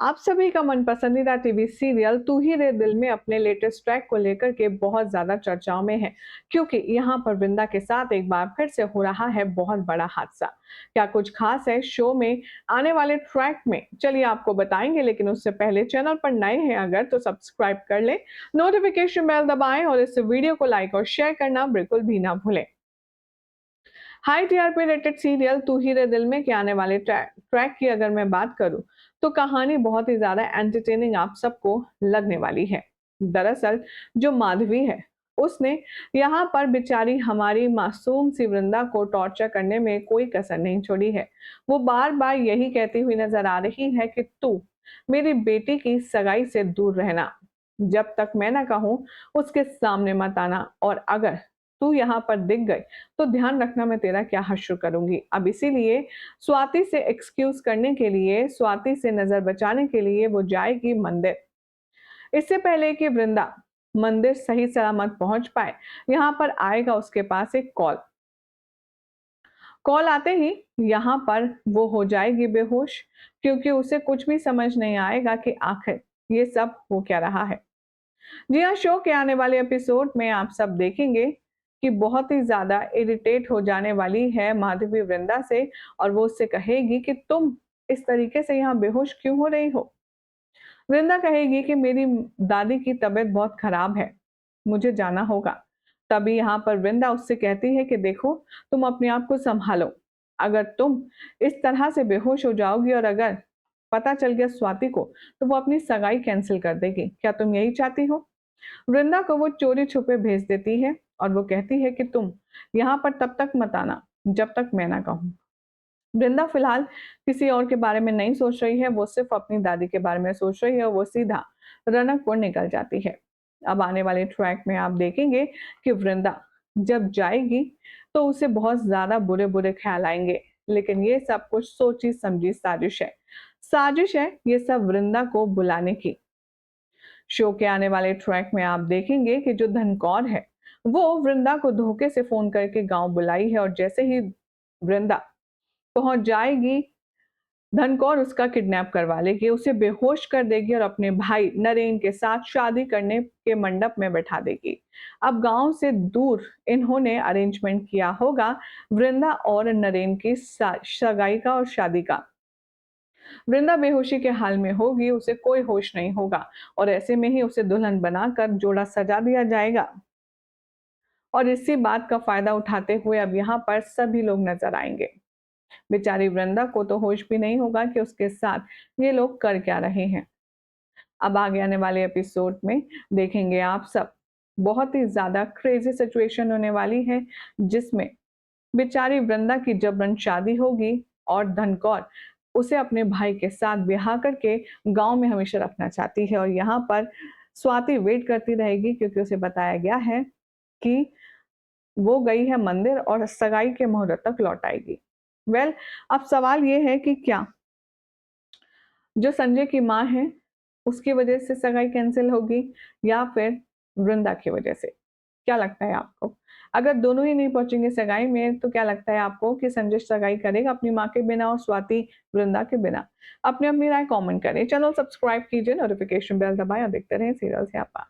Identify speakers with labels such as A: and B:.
A: आप सभी का मन पसंदीदा टीवी सीरियल तू ही रे दिल में अपने लेटेस्ट ट्रैक को लेकर के बहुत ज्यादा चर्चाओं में है, क्योंकि यहाँ पर वृंदा के साथ एक बार फिर से हो रहा है बहुत बड़ा हादसा। क्या कुछ खास है शो में आने वाले ट्रैक में, चलिए आपको बताएंगे। लेकिन उससे पहले चैनल पर नए हैं अगर तो सब्सक्राइब कर लें, नोटिफिकेशन बेल दबाएं और इस वीडियो को लाइक और शेयर करना बिल्कुल भी ना भूलें। हाई टीआरपी रेटेड सीरियल तू ही रे दिल में के आने वाले ट्रैक की अगर मैं बात करूं तो कहानी बहुत ही ज्यादा एंटरटेनिंग आप सबको लगने वाली है। दरअसल जो माधवी है उसने यहाँ पर बेचारी हमारी मासूम सी वृंदा को टॉर्चर करने में कोई कसर नहीं छोड़ी है। वो बार बार यही कहती हुई नजर आ रही है कि तू मेरी बेटी की सगाई से दूर रहना, जब तक मैं ना कहूं उसके सामने मत आना, और अगर तू यहाँ पर दिख गई तो ध्यान रखना मैं तेरा क्या हश्र करूंगी। अब इसीलिए स्वाति से एक्सक्यूज करने के लिए, स्वाति से नजर बचाने के लिए वो जाएगी मंदिर। इससे पहले कि वृंदा मंदिर सही सलामत पहुंच पाए, यहाँ पर आएगा उसके पास एक कॉल। कॉल आते ही यहाँ पर वो हो जाएगी बेहोश, क्योंकि उसे कुछ भी समझ नहीं आएगा कि आखिर ये सब हो क्या रहा है। जी हाँ, शो के आने वाले एपिसोड में आप सब देखेंगे कि बहुत ही ज्यादा इरिटेट हो जाने वाली है माधवी वृंदा से, और वो उससे कहेगी कि तुम इस तरीके से यहाँ बेहोश क्यों हो रही हो। वृंदा कहेगी कि मेरी दादी की तबीयत बहुत खराब है, मुझे जाना होगा। तभी यहाँ पर वृंदा उससे कहती है कि देखो, तुम अपने आप को संभालो। अगर तुम इस तरह से बेहोश हो जाओगी और अगर पता चल गया स्वाति को, तो वो अपनी सगाई कैंसिल कर देगी। क्या तुम यही चाहती हो? वृंदा को वो चोरी छुपे भेज देती है और वो कहती है कि तुम यहाँ पर तब तक मत आना जब तक मैं ना कहूँ। वृंदा फिलहाल किसी और के बारे में नहीं सोच रही है, वो सिर्फ अपनी दादी के बारे में सोच रही है और वो सीधा रनकपुर निकल जाती है। अब आने वाले ट्रैक में आप देखेंगे कि वृंदा जब जाएगी तो उसे बहुत ज्यादा बुरे बुरे ख्याल आएंगे, लेकिन ये सब कुछ सोची समझी साजिश है। साजिश है ये सब वृंदा को बुलाने की। शो के आने वाले ट्रैक में आप देखेंगे कि जो धनकौर है वो वृंदा को धोखे से फोन करके गांव बुलाई है, और जैसे ही वृंदा पहुंच जाएगी, धनकौर उसका किडनैप करवा लेगी, उसे बेहोश कर देगी और अपने भाई नरेन के साथ शादी करने के मंडप में बैठा देगी। अब गांव से दूर इन्होंने अरेंजमेंट किया होगा वृंदा और नरेन की सगाई का और शादी का। वृंदा बेहोशी के हाल में होगी, उसे कोई होश नहीं होगा, और ऐसे में ही उसे दुल्हन बनाकर जोड़ा सजा दिया जाएगा। और इसी बात का फायदा उठाते हुए अब यहाँ पर सभी लोग नजर आएंगे। बेचारी वृंदा को तो होश भी नहीं होगा कि उसके साथ ये लोग कर क्या रहे हैं। अब आगे आने वाले एपिसोड में देखेंगे आप सब, बहुत ही ज्यादा क्रेजी सिचुएशन होने वाली है, जिसमें बेचारी वृंदा की जबरन शादी होगी और धनकौर उसे अपने भाई के साथ ब्याह करके गांव में हमेशा रखना चाहती है। और यहाँ पर स्वाति वेट करती रहेगी, क्योंकि उसे बताया गया है कि वो गई है मंदिर और सगाई के मुहूर्त तक लौट आएगी। वेल, अब सवाल ये है कि क्या जो संजय की माँ है उसकी वजह से सगाई कैंसिल होगी, या फिर वृंदा की वजह से? क्या लगता है आपको? अगर दोनों ही नहीं पहुंचेंगे सगाई में तो क्या लगता है आपको कि संजय सगाई करेगा अपनी माँ के बिना और स्वाति वृंदा के बिना? अपनी अपनी राय कमेंट करें, चैनल सब्सक्राइब कीजिए, नोटिफिकेशन बेल दबाएं और देखते रहें सीरियल से आपा।